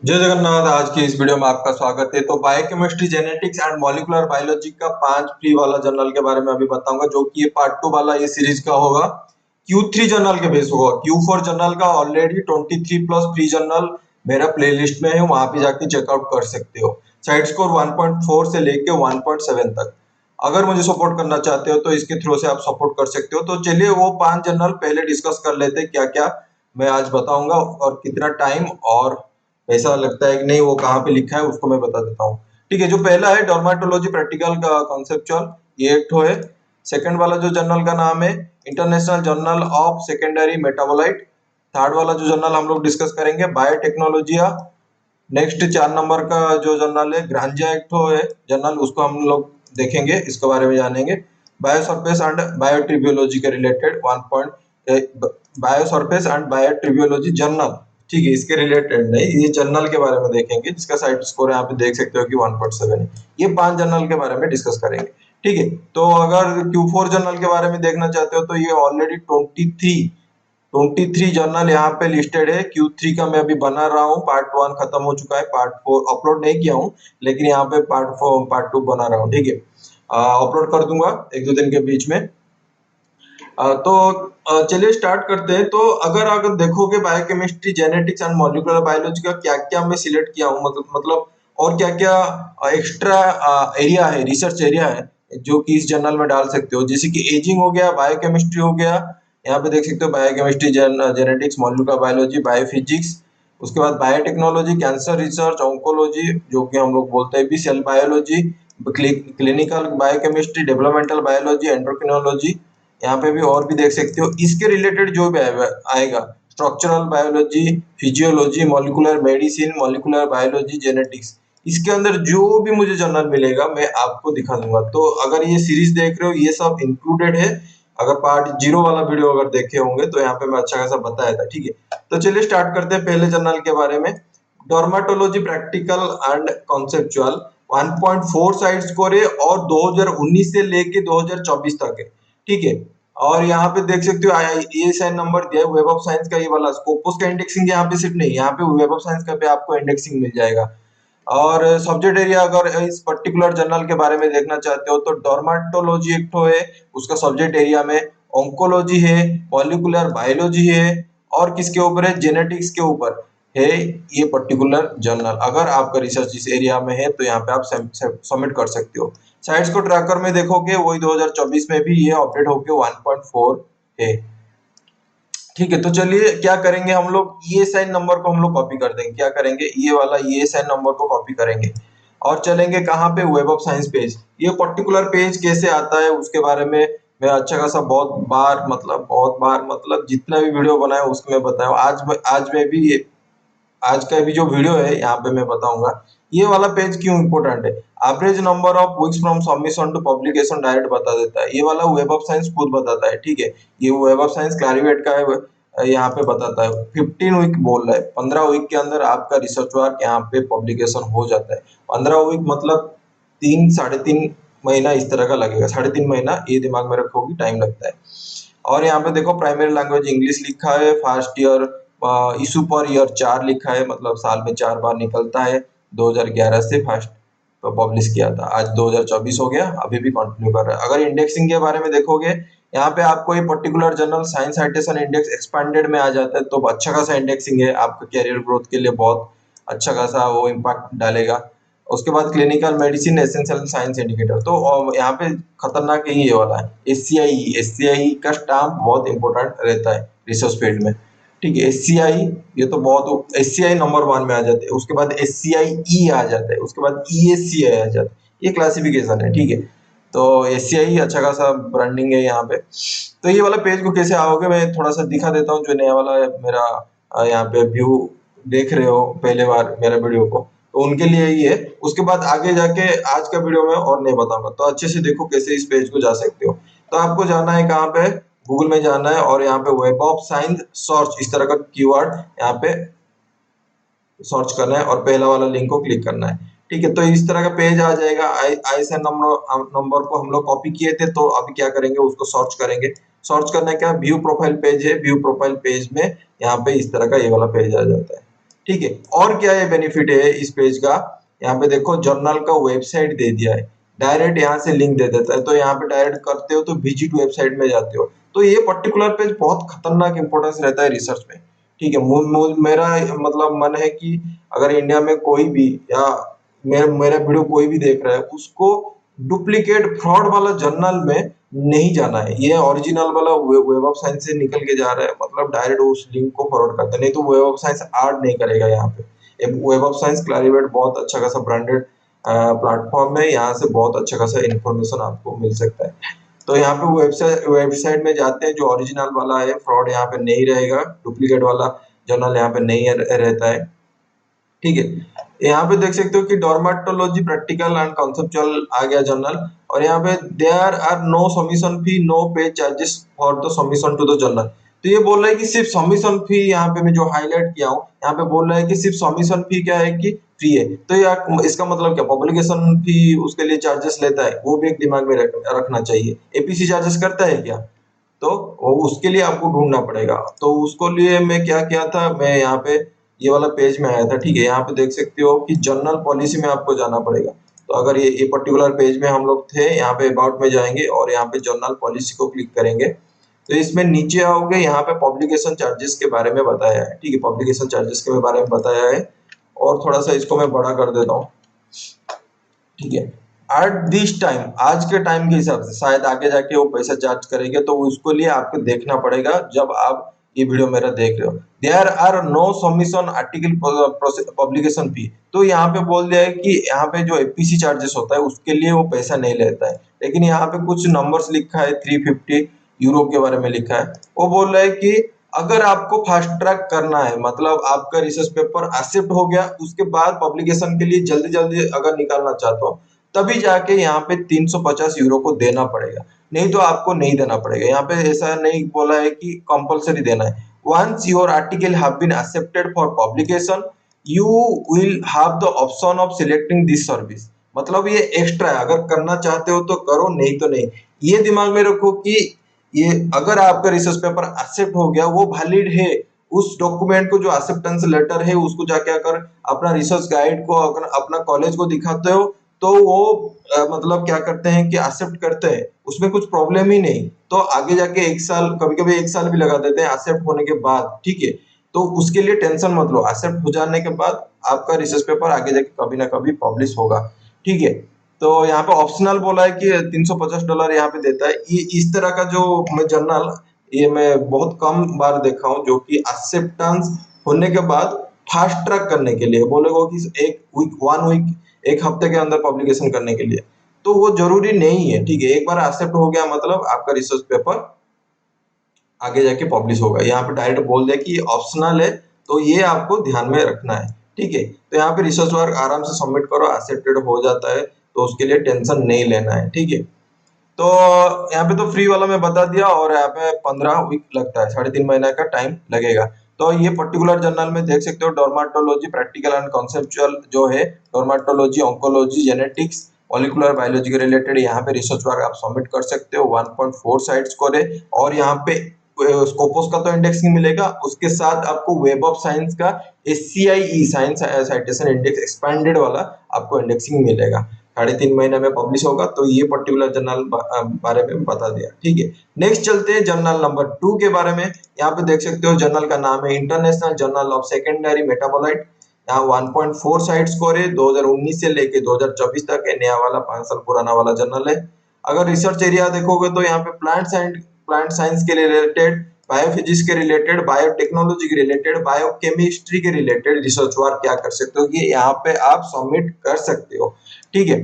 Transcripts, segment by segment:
जय जगन्नाथ। आज की इस वीडियो में आपका स्वागत है। तो biochemistry, genetics and molecular biology का 5 फ्री वाला जर्नल के बारे में अभी बताऊंगा, जो कि ये पार्ट 2 वाला ये सीरीज का होगा। Q3 जर्नल के बेस होगा। Q4 जर्नल का ऑलरेडी 23 प्लस फ्री जर्नल मेरा प्लेलिस्ट में है, वहां पे जाके चेकआउट कर सकते हो। साइड स्कोर 1.4 से लेके 1.7 तक। अगर मुझे सपोर्ट करना चाहते हो तो इसके थ्रू से आप सपोर्ट कर सकते हो। तो चलिए वो 5 जर्नल पहले डिस्कस कर लेते हैं, क्या क्या मैं आज बताऊंगा और कितना टाइम और ऐसा लगता है कि नहीं, वो कहाँ पे लिखा है उसको मैं बता देता हूँ। ठीक है, जो पहला है डर्माटोलॉजी प्रैक्टिकल का कॉन्सेप्चुअल, ये एक ठो है। सेकंड वाला जो जर्नल का नाम है international journal of secondary metabolite. Third वाला जो जर्नल हम लोग डिस्कस करेंगे बायोटेक्नोलॉजिया। नेक्स्ट 4 नंबर का जो जर्नल है ग्रांजिया, एक ठो है जर्नल, उसको हम लोग देखेंगे, इसके बारे में जानेंगे। बायोसरफेस एंड बायोट्रिबियोलॉजी के related 1. Biosurface and biotribology journal. ठीक है, इसके रिलेटेड नहीं, ये जर्नल के बारे में देखेंगे, जिसका साइड स्कोर यहाँ पे देख सकते हो कि 1.7 है। ये 5 जर्नल के बारे में डिस्कस करेंगे। ठीक है, तो अगर Q4 जर्नल के बारे में देखना चाहते हो तो ये ऑलरेडी 23 जर्नल यहाँ पे लिस्टेड है। Q3 का मैं अभी बना रहा हूँ, पार्ट 1 खत्म हो चुका है, पार्ट 4 अपलोड नहीं किया हूँ, लेकिन यहाँ पे पार्ट 2 बना रहा हूँ। ठीक है, अपलोड कर दूंगा 1-2 दिन के बीच में। तो चलिए स्टार्ट करते हैं। तो अगर देखोगे biochemistry, genetics and molecular biology का क्या क्या मैं सिलेक्ट किया हूँ, मतलब और क्या क्या एक्स्ट्रा एरिया है, रिसर्च एरिया है, जो कि इस जर्नल में डाल सकते हो। जैसे कि एजिंग हो गया, बायोकेमिस्ट्री हो गया, यहाँ पे देख सकते हो biochemistry, genetics, molecular biology, biophysics. उसके बाद बायोटेक्नोलॉजी, कैंसर रिसर्च, ऑन्कोलॉजी जो कि हम लोग बोलते हैं भी, cell biology, clinical biochemistry, developmental biology, endocrinology. यहाँ पे भी और भी देख सकते हो। इसके रिलेटेड जो भी आएगा, structural biology, physiology, molecular medicine, molecular biology, genetics, इसके अंदर जो भी मुझे जर्नल मिलेगा मैं आपको दिखा दूंगा। तो अगर ये सीरीज देख रहे हो, ये सब इंक्लूडेड है। अगर पार्ट 0 वाला वीडियो अगर देखे होंगे तो यहाँ पे मैं अच्छा खासा बताया था। ठीक है, तो चलिए स्टार्ट करते हैं पहले जर्नल के बारे में। Dermatology practical and conceptual, 1.4 side score है और 2019 से लेके 2024 तक है। ठीक है, और यहाँ पे देख सकते हो ISN नंबर दिया है। वेब ऑफ साइंस का ये वाला स्कोपस का इंडेक्सिंग यहाँ पे सिर्फ नहीं, यहाँ पे वेब ऑफ साइंस का भी आपको इंडेक्सिंग मिल जाएगा। और सब्जेक्ट एरिया अगर इस पर्टिकुलर जर्नल के बारे में देखना चाहते हो तो डर्माटोलॉजी एक ठो है, उसका सब्जेक्ट एरिया में ऑन्कोलॉजी है, मॉलिक्यूलर बायोलॉजी है, और किसके ऊपर है, जेनेटिक्स के ऊपर है ये पर्टिकुलर जर्नल। अगर आपका रिसर्च इस एरिया में है तो यहाँ पे आप सबमिट कर सकते हो। साइट्स को ट्रैकर में देखोगे वही 2024 में भी ये अपडेट होके 1.4 है। ठीक है, तो चलिए क्या करेंगे हम लोग, ESN नंबर को हम लोग कॉपी कर देंगे। क्या करेंगे, ये वाला ESN नंबर को कॉपी करेंगे और चलेंगे कहाँ पे, वेब ऑफ साइंस पेज। ये पर्टिकुलर पेज कैसे आता है उसके बारे में मैं अच्छा खासा बहुत बार मतलब जितना भी वीडियो बनाया उसमें बताया। आज का भी जो वीडियो है यहाँ पे मैं बताऊंगा ये वाला पेज क्यों इंपॉर्टेंट है। Average number of weeks from submission to publication direct बता देता है, ये वाला वेब ऑफ साइंस खुद बताता है। ठीक है, ये वेब ऑफ साइंस क्लैरिवेट का है, यहाँ पे बताता है 15 वीक बोल रहा है, 15 वीक के अंदर आपका रिसर्च वर्क यहाँ पे पब्लिकेशन हो जाता है। 15 वीक मतलब 3-3.5 महीना इस तरह का लगेगा, 3.5 महीना, ये दिमाग में रखोगी, टाइम लगता है। और यहाँ पे देखो प्राइमरी लैंग्वेज इंग्लिश लिखा है, first year issue per year 4 लिखा है, मतलब साल में 4 बार निकलता है। 2011 से फर्स्ट पब्लिश किया था, आज 2024 हो गया, अभी भी कंटिन्यू कर रहा है। अगर इंडेक्सिंग के बारे में देखोगे, यहाँ पे आपको ये particular journal science citation index expanded में आ जाता है, तो अच्छा खासा इंडेक्सिंग है, आपका कैरियर ग्रोथ के लिए बहुत अच्छा खासा वो इम्पैक्ट डालेगा। उसके बाद clinical medicine essential science indicator, तो यहाँ पे खतरनाक ही ये वाला है। एस सी आई का स्टाम्प बहुत इंपॉर्टेंट रहता है रिसर्च फील्ड में। ठीक है, एस सी आई, ये तो बहुत, एस सी आई नंबर 1 में आ जाते हैं, उसके बाद SCI-E आ जाता है, उसके बाद ESCI आ जाता है, ये क्लासिफिकेशन है। ठीक है, तो SCI अच्छा खासा ब्रांडिंग है यहाँ पे। तो ये वाला पेज को कैसे आओगे, मैं थोड़ा सा दिखा देता हूँ। जो नया वाला मेरा यहाँ पे व्यू देख रहे हो पहले बार मेरा वीडियो को, तो उनके लिए ही है। उसके बाद आगे जाके आज का वीडियो में और नहीं बताऊंगा, तो अच्छे से देखो कैसे इस पेज को जा सकते हो। तो आपको जाना है कहाँ पे, गूगल में जाना है और यहाँ पे वेब ऑफ साइंस सर्च, इस तरह का कीवर्ड यहाँ पे सर्च करना है और पहला वाला लिंक को क्लिक करना है। ठीक है, तो इस तरह का पेज आ जाएगा। ISN नंबर को हम लोग कॉपी किए थे, तो अभी क्या करेंगे, उसको सर्च करेंगे। सर्च करने का व्यू प्रोफाइल पेज है, व्यू प्रोफाइल पेज में यहाँ पे इस तरह का ये वाला पेज आ जाता है। ठीक है। और क्या ये बेनिफिट है इस पेज का, यहाँ पे देखो जर्नल का वेबसाइट दे दिया है, डायरेक्ट यहाँ से लिंक दे देता है, तो यहाँ पे डायरेक्ट करते हो तो विजिट वेबसाइट में जाते हो। तो ये पर्टिकुलर पेज बहुत खतरनाक इंपॉर्टेंस रहता है रिसर्च में। ठीक है, मेरा मतलब मन है कि अगर इंडिया में कोई भी या मेरा मेरा वीडियो कोई भी देख रहा है, उसको डुप्लीकेट फ्रॉड वाला जर्नल में नहीं जाना है। ये ओरिजिनल वाला वेब ऑफ साइंस से निकल के जा रहा है, मतलब डायरेक्ट उस लिंक को फॉरवर्ड करता है, नहीं तो वेब ऑफ साइंस ऐड नहीं करेगा यहाँ पे। वेब ऑफ साइंस क्लैरिवेट बहुत अच्छा खासा ब्रांडेड प्लेटफॉर्म है, यहाँ से बहुत अच्छा खासा इन्फॉर्मेशन आपको मिल सकता है। तो यहाँ पे वेबसाइट में जाते हैं, जो ओरिजिनल वाला है, फ्रॉड यहाँ पे नहीं रहेगा, डुप्लीकेट वाला जर्नल यहाँ पे नहीं रहता है। ठीक है, यहाँ पे देख सकते हो कि डॉर्मेटोलॉजी प्रैक्टिकल एंड कॉन्सेप्चुअल आ गया जर्नल, और यहाँ पे there are no submission fee no pay charges for the submission to the journal. तो ये बोल रहा है कि सिर्फ सबमिशन फी, यहाँ पे मैं जो हाईलाइट किया हूँ, यहाँ पे बोल रहा है कि सिर्फ सबमिशन फी क्या है कि फ्री है। तो यार इसका मतलब क्या, पब्लिकेशन फी उसके लिए चार्जेस लेता है, वो भी एक दिमाग में रखना चाहिए। एपीसी चार्जेस करता है क्या, तो उसके लिए आपको ढूंढना पड़ेगा। तो उसको लिए मैं क्या किया था, मैं यहाँ पे ये वाला पेज में आया था। ठीक है, यहाँ पे देख सकते हो कि जर्नल पॉलिसी में आपको जाना पड़ेगा। तो अगर ये पर्टिकुलर पेज में हम लोग थे, यहाँ पे अबाउट में जाएंगे और यहाँ पे जर्नल पॉलिसी को क्लिक करेंगे, तो इसमें नीचे आओगे, यहाँ पे पब्लिकेशन चार्जेस के बारे में बताया है। ठीक है, पब्लिकेशन चार्जेस के बारे में बताया है, और थोड़ा सा इसको मैं बड़ा कर देता हूँ। ठीक है, एट दिस टाइम, आज के टाइम के हिसाब से शायद आगे जाके वो पैसा चार्ज करेंगे, तो उसको लिए आपको देखना पड़ेगा जब आप ये वीडियो मेरा देख रहे हो। There are no submission article publication fee. तो यहाँ पे बोल दिया है कि यहाँ पे जो एपीसी चार्जेस होता है उसके लिए वो पैसा नहीं लेता है, लेकिन यहाँ पे कुछ नंबर्स लिखा है, 350 यूरो के बारे में लिखा है। वो बोल रहा है कि अगर आपको फास्ट ट्रैक करना है, मतलब आपका रिसर्च पेपर एक्सेप्ट हो गया, उसके बाद पब्लिकेशन के लिए जल्दी जल्दी अगर निकालना चाहते हो, तभी जाके यहाँ पे 350 यूरो को देना पड़ेगा, नहीं तो आपको नहीं देना पड़ेगा। यहाँ पे ऐसा नहीं बोला है कि कंपलसरी देना है। Once your article have been accepted for publication, you will have the option of selecting this service. मतलब ये एक्स्ट्रा है, अगर करना चाहते हो तो करो, नहीं तो नहीं। ये दिमाग में रखो कि ये अगर आपका रिसर्च पेपर एक्सेप्ट हो गया, वो वैलिड है। उस डॉक्यूमेंट को, जो एक्सेप्टेंस लेटर है, उसको जाके अगर अपना रिसर्च गाइड को, अगर अपना कॉलेज को दिखाते हो, तो वो मतलब क्या करते हैं कि एक्सेप्ट करते हैं, उसमें कुछ प्रॉब्लम ही नहीं। तो आगे जाके 1 साल, कभी कभी 1 साल भी लगा देते हैं एक्सेप्ट होने के बाद। ठीक है, तो उसके लिए टेंशन मत लो, एक्सेप्ट हो जाने के बाद आपका रिसर्च पेपर आगे जाके कभी ना कभी पब्लिश होगा। ठीक है, तो यहाँ पे ऑप्शनल बोला है कि $350 यहाँ पे देता है। ये इस तरह का जो मैं जर्नल, ये मैं बहुत कम बार देखा हूँ, जो कि एक्सेप्टेंस होने के बाद फास्ट ट्रैक करने के लिए बोलेगा कि एक वीक, 1 वीक, एक हफ्ते के अंदर पब्लिकेशन करने के लिए। तो वो जरूरी नहीं है। ठीक है, एक बार एक्सेप्ट हो गया मतलब आपका रिसर्च पेपर आगे जाके पब्लिश होगा। यहाँ पे डायरेक्ट बोल दिया कि ऑप्शनल है, तो ये आपको ध्यान में रखना है। ठीक है, तो यहाँ पे रिसर्च वर्क आराम से सबमिट करो, एक्सेप्टेड हो जाता है, तो उसके लिए टेंशन नहीं लेना है। ठीक है, तो यहाँ पे तो फ्री वाला मैं बता दिया, और यहाँ पे 15 वीक लगता है, 3.5 महीना का टाइम लगेगा। तो ये पर्टिकुलर जर्नल में देख सकते हो, डर्माटोलॉजी प्रैक्टिकल एंड कॉन्सेप्चुअल जो है, dermatology, oncology, genetics, molecular biology के रिलेटेड यहाँ पे रिसर्च वर्क आप सबमिट कर सकते हो। 1.4 साइट्स को है, और यहाँ पे स्कोपोस का तो इंडेक्सिंग मिलेगा, उसके साथ आपको वेब ऑफ साइंस का SCIE science citation index expanded वाला आपको इंडेक्सिंग मिलेगा। 3.5 महीने में पब्लिश होगा। तो ये पर्टिकुलर जर्नल बारे में बता दिया। ठीक है, नेक्स्ट चलते हैं जर्नल नंबर 2 के बारे में। यहाँ पे देख सकते हो जर्नल का नाम है international journal of secondary metabolite. यहाँ 1.4 साइट स्कोर है, 2019 से लेके 2024 तक है, नया वाला 5 साल पुराना वाला जर्नल है। अगर रिसर्च एरिया देखोगे तो यहाँ पे प्लांट साइंस के रिलेटेड, बायोफिजिक्स के रिलेटेड, बायोटेक्नोलॉजी के रिलेटेड, बायोकेमिस्ट्री के रिलेटेड रिसर्च वर्क क्या कर सकते हो, ये यहाँ पे आप सबमिट कर सकते हो। ठीक है,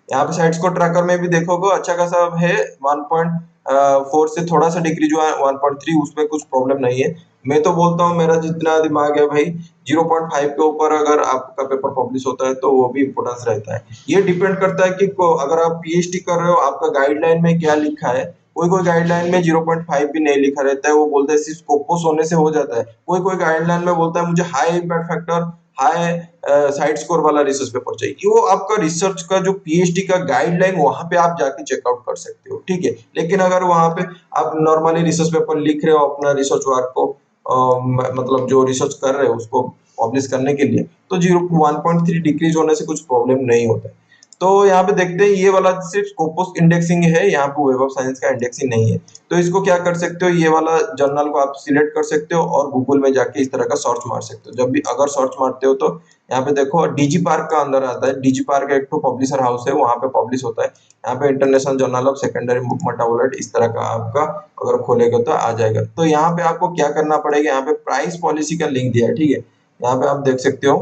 यहाँ पे साइट्स को ट्रैकर में भी देखोगे अच्छा खासा है, 1.4 से थोड़ा सा डिक्रीज हुआ है, 1.3, उसमें कुछ प्रॉब्लम नहीं है। मैं तो बोलता हूँ मेरा जितना दिमाग है भाई, 0.5 के ऊपर अगर आपका पेपर पब्लिश होता है तो वो भी इम्पोर्टेंस रहता है। ये डिपेंड करता है कि अगर आप PhD कर रहे हो, आपका गाइडलाइन में क्या लिखा है। कोई कोई गाइडलाइन में 0.5 भी नहीं लिखा रहता है, वो बोलते हैं सिर्फ स्कोपोस होने से हो जाता है। कोई कोई गाइडलाइन में बोलता है मुझे high impact factor, high side score वाला रिसर्च पेपर चाहिए। वो आपका रिसर्च का जो PhD का गाइडलाइन, वहां पे आप जाके चेकआउट कर सकते हो। ठीक है, लेकिन अगर वहां पे आप नॉर्मली रिसर्च पेपर लिख रहे हो, अपना रिसर्च वर्क को मतलब जो रिसर्च कर रहे हो उसको पब्लिश करने के लिए, तो 1.3 डिक्रीज होने से कुछ प्रॉब्लम नहीं होता है। तो यहाँ पे देखते हैं ये वाला सिर्फ स्कोपस इंडेक्सिंग है, यहाँ पे वेब ऑफ साइंस का इंडेक्सिंग नहीं है। तो इसको क्या कर सकते हो, ये वाला जर्नल को आप सिलेक्ट कर सकते हो और गूगल में जाके इस तरह का सर्च मार सकते हो। जब भी अगर सर्च मारते हो तो यहाँ पे देखो डिजी पार्क का अंदर आता है। डिजी पार्क एक तो पब्लिशर हाउस है, वहां पे पब्लिश होता है। यहाँ पे international journal of secondary metabolite इस तरह का आपका अगर खोलेगा तो आ जाएगा। तो यहाँ पे आपको क्या करना पड़ेगा, यहाँ पे प्राइस पॉलिसी का लिंक दिया है, ठीक है। यहाँ पे आप देख सकते हो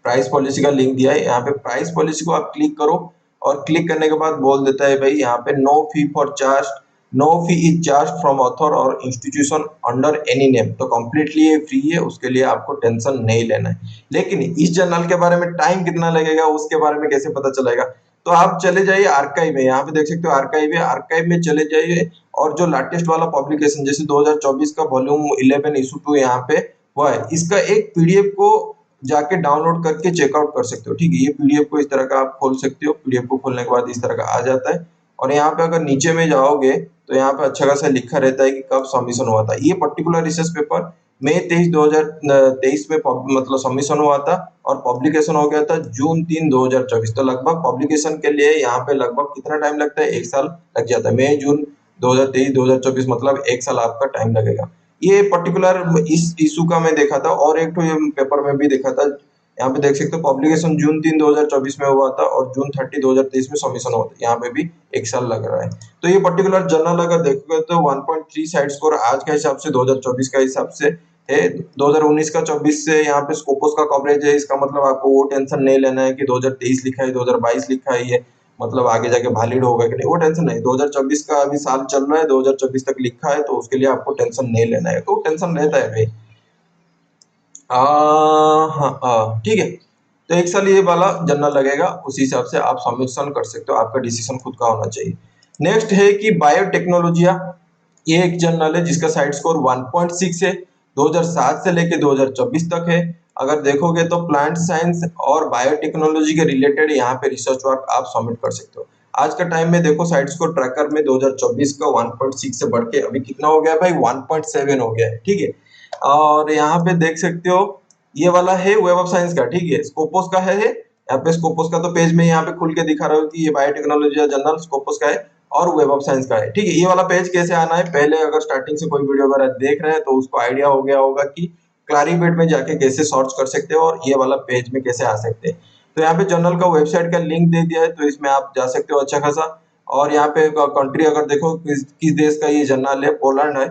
प्राइस पॉलिसी का लिंक दिया है। यहाँ पे प्राइस पॉलिसी को आप क्लिक करो और क्लिक करने के बाद बोल देता है भाई यहाँ पे no fee for charge, no fee is charge from author और इंस्टीट्यूशन अंडर एनी नेम। तो कंप्लीटली ये फ्री है, उसके लिए आपको टेंशन नहीं लेना है। लेकिन इस जर्नल के बारे में टाइम कितना लगेगा उसके बारे में कैसे पता चलेगा, तो आप चले जाइए आर्काइव में। यहाँ पे देख सकते हो आर्काइव है, आर्काइव में चले जाइए और जो लेटेस्ट वाला पब्लिकेशन जैसे 2024 का वॉल्यूम 11 इशू 2 यहाँ पे हुआ है, इसका एक पीडीएफ को जाके डाउनलोड करके चेकआउट कर सकते हो, ठीक है। ये पीडीएफ को इस तरह का आप खोल सकते हो। पीडीएफ को खोलने के बाद इस तरह का आ जाता है और यहाँ पे अगर नीचे में जाओगे तो यहाँ पे अच्छा खासा लिखा रहता है कि कब सबमिशन हुआ था। ये पर्टिकुलर रिसर्च पेपर मई 23 2023 में मतलब सबमिशन हुआ था और पब्लिकेशन हो गया था जून 3 2024। तो लगभग पब्लिकेशन के लिए यहाँ पे लगभग कितना टाइम लगता है, 1 साल लग जाता है। मई जून 2023 2024 मतलब 1 साल आपका टाइम लगेगा। ये पर्टिकुलर इस इशू का मैं देखा था और एक तो पेपर में भी देखा था। यहाँ पे देख सकते हो पब्लिकेशन जून 3 2024 में हुआ था और जून 30 2023 में सबमिशन हुआ था। यहाँ पे भी 1 साल लग रहा है। तो ये पर्टिकुलर जर्नल अगर देखोगे तो 1.3 साइड स्कोर आज के हिसाब से 2024 का हिसाब से है। 2019 का 24 से यहाँ पे स्कोपस का कवरेज है। इसका मतलब आपको वो टेंशन नहीं लेना है कि 2023 लिखा है 2022 लिखा है ये मतलब आगे जाके वैलिड होगा कि नहीं, वो टेंशन नहीं। 2024 का अभी साल चल रहा है, 2024 तक लिखा है, तो उसके लिए आपको टेंशन नहीं लेना है। तो टेंशन रहता है भाई। हाँ ठीक है। तो 1 साल ये वाला जर्नल लगेगा, उसी हिसाब से आप सबमिशन कर सकते हो। आपका डिसीजन खुद का होना चाहिए। नेक्स्ट है कि बायोटेक्नोलॉजिया, ये एक जर्नल है जिसका साइड स्कोर 1.6 है। 2007 से लेके 2024 तक है। अगर देखोगे तो प्लांट साइंस और बायोटेक्नोलॉजी के रिलेटेड यहाँ पे रिसर्च वर्क आप सबमिट कर सकते हो। आज का टाइम में देखो साइड स्कोर ट्रैकर में 2024 का 1.6 से बढ़ के अभी कितना हो गया भाई, 1.7 हो गया है, ठीक है। और यहाँ पे देख सकते हो ये वाला है वेब ऑफ साइंस का, ठीक है। स्कोपस का है यहाँ पे। स्कोपस का तो पेज में यहाँ पे खुल के दिखा रहा हूँ कि ये बायोटेक्नोलॉजी जर्नल स्कोपस का है और वेब ऑफ साइंस का है, ठीक है। ये वाला पेज कैसे आना है, पहले अगर स्टार्टिंग से कोई वीडियो वगैरह देख रहे हैं तो उसको आइडिया हो गया होगा कि क्लारीबेट में जाके कैसे सर्च कर सकते हो और ये वाला पेज में कैसे आ सकते हैं। तो यहाँ पे जर्नल का वेबसाइट का लिंक दे दिया है, तो इसमें आप जा सकते हो अच्छा खासा। और यहाँ पे कंट्री अगर देखो किस देश का ये जर्नल है, पोलैंड है,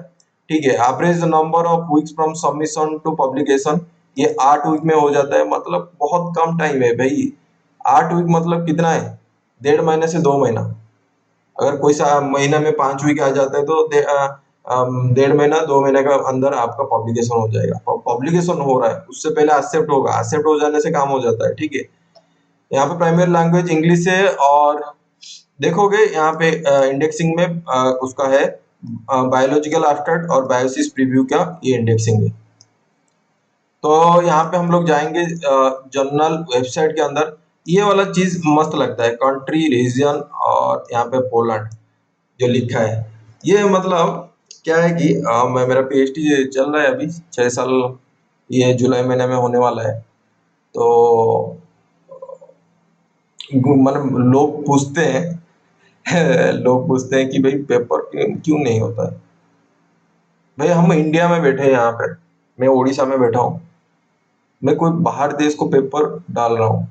ठीक है। Average number of weeks from submission to publication ये 8 वीक में हो जाता है, मतलब बहुत कम टाइम है भाई। 8 वीक मतलब कितना है, 1.5 महीने से 2 महीना। अगर कोई सा महीना में 5 वीक आ जाता है तो 1.5 महीना 2 महीने का अंदर आपका पब्लिकेशन हो जाएगा। पब्लिकेशन हो रहा है उससे पहले एक्सेप्ट होगा, एक्सेप्ट हो जाने से काम हो जाता है, ठीक है। यहाँ पे प्राइमरी लैंग्वेज इंग्लिश है और देखोगे यहाँ पे इंडेक्सिंग में उसका है बायोलॉजिकल एब्स्ट्रैक्ट और बायोसिस प्रीव्यू का ये इंडेक्सिंग है। तो यहाँ पे हम लोग जाएंगे जर्नल वेबसाइट के अंदर। ये वाला चीज मस्त लगता है, कंट्री रीजन और यहाँ पे पोलैंड जो लिखा है। ये मतलब क्या है कि मेरा पीएचडी चल रहा है अभी 6 साल, ये जुलाई महीने में होने वाला है। तो मतलब लोग पूछते हैं लोग पूछते हैं कि भाई पेपर क्यों नहीं होता है। भाई हम इंडिया में बैठे हैं, यहाँ पे मैं उड़ीसा में बैठा हूँ, मैं कोई बाहर देश को पेपर डाल रहा हूँ।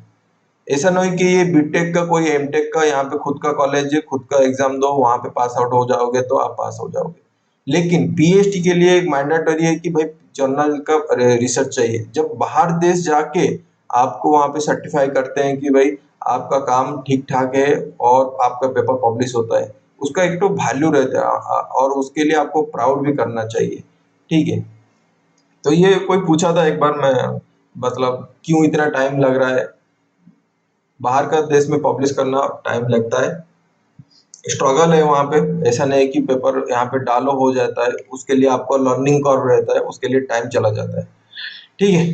ऐसा नहीं कि ये बीटेक का कोई एमटेक का यहाँ पे खुद का कॉलेज है, खुद का एग्जाम दो वहां पे पास आउट हो जाओगे तो आप पास हो जाओगे। लेकिन पीएचडी के लिए एक मैंडेटरी है कि भाई जर्नल का रिसर्च चाहिए। जब बाहर देश जाके आपको वहां पे सर्टिफाई करते हैं कि भाई आपका काम ठीक ठाक है और आपका पेपर पब्लिश होता है, उसका एक तो वैल्यू रहता है और उसके लिए आपको प्राउड भी करना चाहिए, ठीक है। तो ये कोई पूछा था एक बार, मैं मतलब क्यों इतना टाइम लग रहा है, बाहर का देश में पब्लिश करना टाइम लगता है, स्ट्रगल है वहाँ पे। ऐसा नहीं है कि पेपर यहाँ पे डालो हो जाता है, उसके लिए आपको लर्निंग कर्व रहता है, उसके लिए टाइम चला जाता है, ठीक है।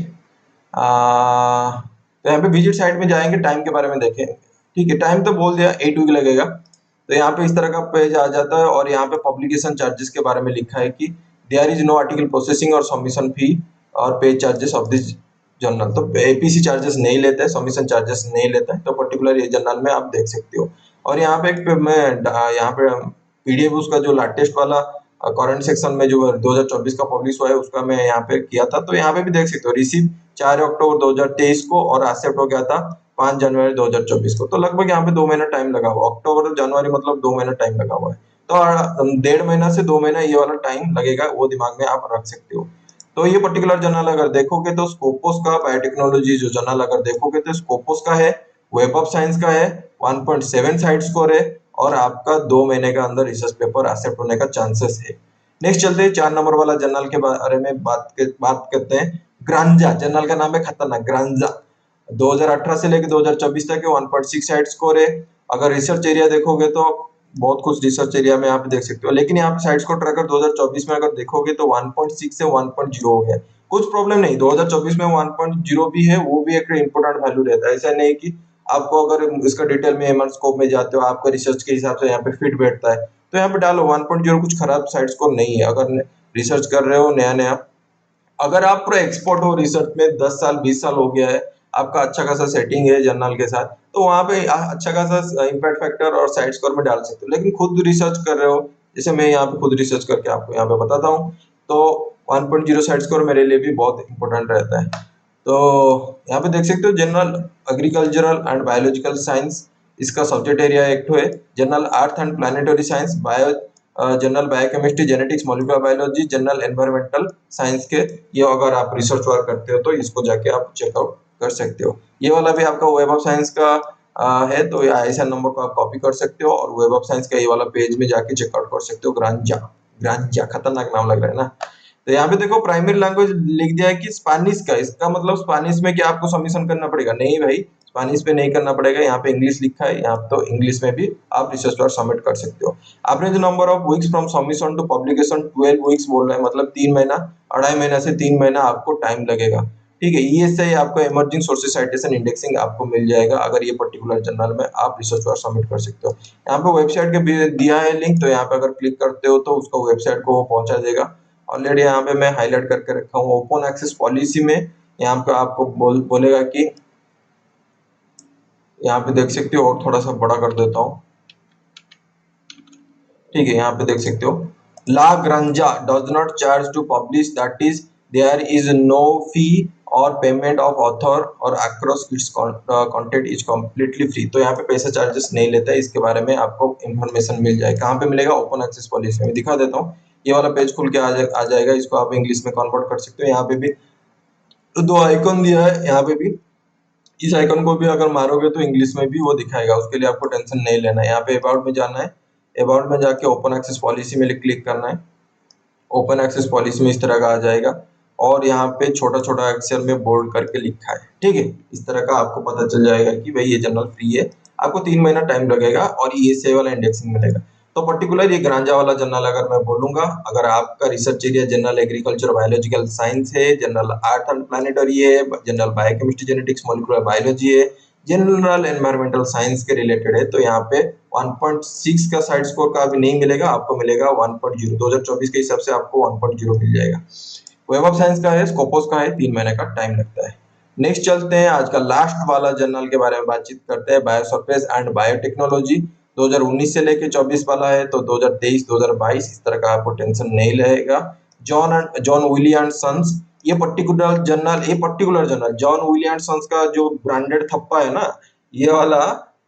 तो यहाँ पे विजिट साइट में जाएंगे, टाइम के बारे में देखें, ठीक है। टाइम तो बोल दिया 8 वीक लगेगा। तो यहाँ पे इस तरह का पेज आ जाता है और यहाँ पे पब्लिकेशन चार्जेस के बारे में लिखा है कि there is no article processing और सबमिशन फी और page charges of this journal, तो एपीसी चार्जेस नहीं लेता है, सबमिशन चार्जेस नहीं लेता है, तो पर्टिकुलर ये जर्नल में आप देख सकते हो। और यहाँ पे मैं यहाँ पे पीडीएफ उसका जो लेटेस्ट वाला करंट सेक्शन में जो 2024 का पब्लिश हुआ है उसका मैं यहाँ पे किया था, तो यहाँ पे भी देख सकते हो रिसीव 4 अक्टूबर 2023 को और एक्सेप्ट हो गया था 5 जनवरी 2024 को, तो लगभग यहाँ पे 2 महीना टाइम लगा हुआ, अक्टूबर जनवरी मतलब 2 महीना टाइम लगा हुआ है, तो 1.5 महीना से 2 महीना ये वाला टाइम लगेगा, वो दिमाग में आप रख सकते हो। तो ये पर्टिकुलर जर्नल अगर देखोगे तो स्कोपोस का बायोटेक्नोलॉजी जो जर्नल अगर देखोगे तो स्कोपोस का है, वेब ऑफ साइंस का है, 1.7 साइड स्कोर है और आपका 2 महीने का अंदर रिसर्च पेपर एक्सेप्ट होने का चांसेस है। नेक्स्ट चलते हैं 4 नंबर वाला जर्नल के बारे में बात करते हैं। ग्रांजा जर्नल का नाम है, खतरनाक ग्रांजा, 2018 से लेकर 2024 तक है, 1.6 साइड स्कोर है। अगर रिसर्च एरिया देखोगे तो बहुत कुछ रिसर्च एरिया में आप देख सकते हो, लेकिन यहाँ पे साइड स्कोर ट्रैकर 2024 में अगर देखोगे तो 1.6 से 1.0 हो गया, कुछ प्रॉब्लम नहीं, 2024 में 1.0 भी है, वो भी एक इम्पोर्टेंट वैल्यू रहता है। ऐसा नहीं कि आपको अगर इसका डिटेल में एमआर स्कोप में जाते हो आपका रिसर्च के हिसाब से यहाँ पे फिट बैठता है तो यहाँ पे डालो 1.0, कुछ खराब साइड स्कोर नहीं है। अगर रिसर्च कर रहे हो नया नया, अगर आप पूरा एक्सपर्ट हो रिसर्च में 10 साल 20 साल हो गया है, आपका अच्छा खासा सेटिंग है जर्नल के साथ, तो वहां पे अच्छा खासा इम्पैक्ट फैक्टर और साइड स्कोर में डाल सकते हो। लेकिन खुद रिसर्च कर रहे हो, जैसे मैं यहाँ पे खुद रिसर्च करके आपको यहाँ पे बताता हूँ, तो 1.0 साइड स्कोर मेरे लिए भी बहुत इंपॉर्टेंट रहता है। तो यहाँ पे देख सकते हो general agricultural and biological science, इसका सब्जेक्ट एरिया एक तो है, general earth and planetary science, bio general biochemistry, genetics, molecular biology, general environmental science के, ये अगर आप रिसर्च वर्क करते हो तो इसको जाके आप चेकआउट कर सकते हो। ये वाला भी आपका वेब ऑफ साइंस का है, तो आईएसआईएन नंबर को आप कॉपी कर सकते हो और वेब ऑफ साइंस का ये वाला पेज में जाके चेकआउट कर सकते हो। ग्रांजा, ग्रांजा खतरनाक नाम लग रहा है ना। तो यहाँ पे देखो प्राइमरी लैंग्वेज लिख दिया है कि स्पेनिश का, इसका मतलब स्पेनिश में क्या आपको सबमिशन करना पड़ेगा? नहीं भाई, स्पेनिश पे नहीं करना पड़ेगा, यहाँ पे इंग्लिश लिखा है, यहाँ तो इंग्लिश में भी आप रिसर्च वर्क सबमिट कर सकते हो। आपने जो number of weeks from submission to publication 12 weeks बोल रहे हैं, मतलब 3 महीना, 2.5 महीना से 3 महीना आपको टाइम लगेगा, ठीक है। ईएसआई आपको इमर्जिंग सोर्सेज साइटेशन इंडेक्सिंग आपको मिल जाएगा अगर ये पर्टिकुलर जर्नल में आप रिसर्च वर्क सबमिट कर सकते हो। यहाँ पे वेबसाइट के भी दिया है लिंक, तो यहाँ पे अगर क्लिक करते हो तो उसको वेबसाइट को वो पहुंचा देगा। ऑलरेडी यहाँ पे मैं हाईलाइट करके रखा हूँ। ओपन एक्सेस पॉलिसी में यहाँ पे आपको बोलेगा कि, यहाँ पे देख सकते हो, और थोड़ा सा बड़ा कर देता हूँ, ठीक है। यहाँ पे देख सकते हो, La Granja does not charge to publish, that is there is no fee or payment of author or across its content is completely free. तो यहाँ पे पैसा चार्जेस नहीं लेता है, इसके बारे में आपको इन्फॉर्मेशन मिल जाए। कहाँ पे मिलेगा? ओपन एक्सेस पॉलिसी में। दिखा देता हूँ, ये वाला पेज खुल के आ जाएगा, इसको आप इंग्लिश में कन्वर्ट कर सकते हो। यहाँ पे भी दो आइकन दिया है, यहाँ पे भी इस आइकन को भी अगर मारोगे तो इंग्लिश में भी वो दिखाएगा, उसके लिए आपको टेंशन नहीं लेना है। यहाँ पे अबाउट में जाना है, अबाउट में जाके ओपन एक्सेस पॉलिसी में क्लिक करना है। ओपन एक्सेस पॉलिसी में इस तरह का आ जाएगा और यहाँ पे छोटा छोटा अक्षर में बोल्ड करके लिखा है, ठीक है। इस तरह का आपको पता चल जाएगा कि भाई ये जर्नल फ्री है, आपको 3 महीना टाइम लगेगा और ये से वाला इंडेक्सिंग मिलेगा। तो पर्टिकुलर ये ग्रांजा वाला जर्नल अगर मैं बोलूंगा, अगर आपका research area general agriculture biological science है, जनरल अर्थ एंड प्लानिटरी है, general biochemistry, genetics, molecular biology है, जनरल एनवायरमेंटल साइंस के रिलेटेड है, तो यहाँ पे 1.6 का साइड स्कोर का अभी नहीं मिलेगा, आपको मिलेगा 1.0। 2024 के हिसाब से आपको 1.0 मिल जाएगा। वेब ऑफ साइंस का है, स्कोपोस का है, 3 महीने का टाइम लगता है। नेक्स्ट चलते हैं, आज का लास्ट वाला जर्नल के बारे में बातचीत करते हैं, बायोसरफेस एंड बायोटेक्नोलॉजी। 2019 से लेके 24 वाला है, तो 2023 2022 इस तरह का आपको टेंशन नहीं रहेगा। जॉन विली एंड सन्स, ये particular journal John Wiley and Sons का जो ब्रांडेड थप्पा है ना, ये वाला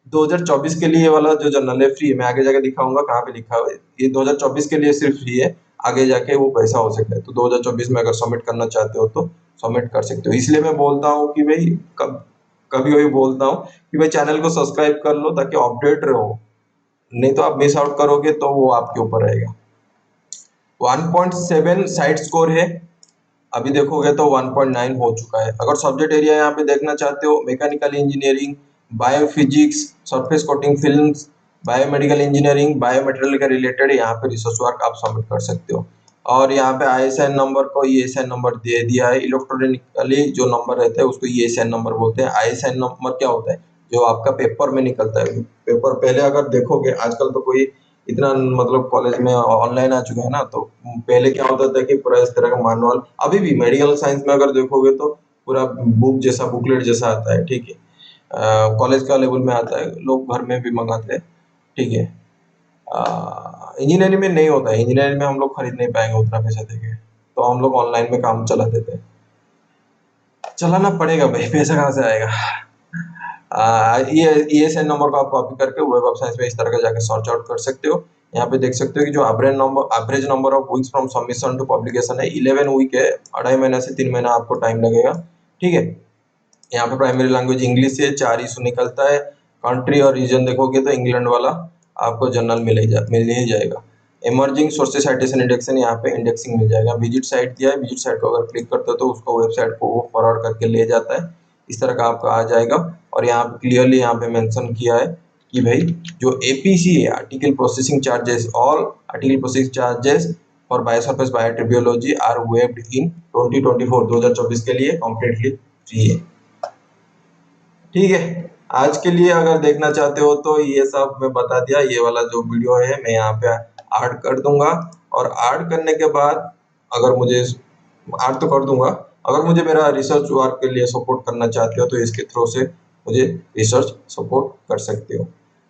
2024 के लिए वाला जो जर्नल है फ्री है। मैं आगे जाके दिखाऊंगा कहाँ पे लिखा हुआ है, ये 2024 के लिए सिर्फ फ्री है, आगे जाके वो पैसा हो सकता है। तो 2024 में अगर सबमिट करना चाहते हो तो सबमिट कर सकते हो। इसलिए मैं बोलता हूँ कि भाई कभी कभी बोलता हूँ कि भाई चैनल को सब्सक्राइब कर लो ताकि अपडेट रहो, नहीं तो आप मिस आउट करोगे तो वो आपके ऊपर रहेगा। 1.7 साइड स्कोर है, अभी देखोगे तो 1.9 हो चुका है। अगर सब्जेक्ट एरिया यहाँ पे देखना चाहते हो, mechanical engineering, biophysics, surface coating films, biomedical engineering, biomaterial के रिलेटेड यहाँ पे रिसर्च वर्क आप सबमिट कर सकते हो। और यहाँ पे आईएसआईएन नंबर को ईएसआईएन नंबर दे दिया है। इलेक्ट्रॉनिकली जो नंबर रहता है उसको ईएसआईएन नंबर बोलते हैं। आईएसआईएन नंबर क्या होता है? जो आपका पेपर में निकलता है। पेपर पहले अगर देखोगे, आजकल तो कोई इतना मतलब कॉलेज में ऑनलाइन आ चुका है ना, तो पहले क्या होता था कि पूरा इस तरह का मैनुअल, अभी भी मेडिकल साइंस में अगर देखोगे तो पूरा बुक जैसा बुकलेट जैसा आता है, ठीक है। कॉलेज का लेवल में आता है, लोग घर में भी मंगाते हैं, ठीक है। इंजीनियरिंग में नहीं होता है, इंजीनियरिंग में हम लोग खरीद नहीं पाएंगे उतना पैसा देके, तो हम लोग ऑनलाइन में काम चला देते हैं। चलाना पड़ेगा भाई, पैसा कहाँ से आएगा। ये ESN नंबर को आप कॉपी करके वेब ऑफ साइंस में इस तरह का जाके सर्च आउट कर सकते हो। यहाँ पे देख सकते हो कि जो average number of weeks from submission to publication है 11 वीक है, 2.5 महीना से 3 महीना आपको टाइम लगेगा, ठीक है। यहाँ पे प्राइमरी लैंग्वेज इंग्लिश से 4 इशू निकलता है। कंट्री और रीजन देखोगे तो इंग्लैंड वाला आपको जनरल मिल ही जाएगा। इमर्जिंग सोर्सेस साइटेशन इंडेक्शन, यहाँ पे इंडेक्सिंग मिल जाएगा। विजिट साइट दिया है, विजिट साइट को अगर क्लिक करते हो तो उसको वेबसाइट को वो फॉरवर्ड करके ले जाता है, इस तरह का आपका आ जाएगा। और यहाँ पे क्लियरली यहाँ पे मेंशन किया है कि भाई जो APC है, article processing charges, all article processing charges for biosurface biotribology are waived in 2024 के लिए कम्प्लीटली फ्री है, ठीक है। आज के लिए अगर देखना चाहते हो तो ये सब मैं बता दिया, ये वाला जो वीडियो है मैं यहाँ पे ऐड कर दूंगा। और ऐड करने के बाद अगर मुझे ऐड तो कर दूंगा, अगर मुझे मेरा रिसर्च वर्क के लिए सपोर्ट करना चाहते हो तो इसके थ्रू से मुझे रिसर्च सपोर्ट कर सकते हो।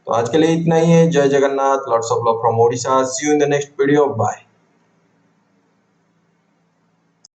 तो आज के लिए इतना ही है। जय Jagannath, lots of love from Odisha, see you in the next video, bye.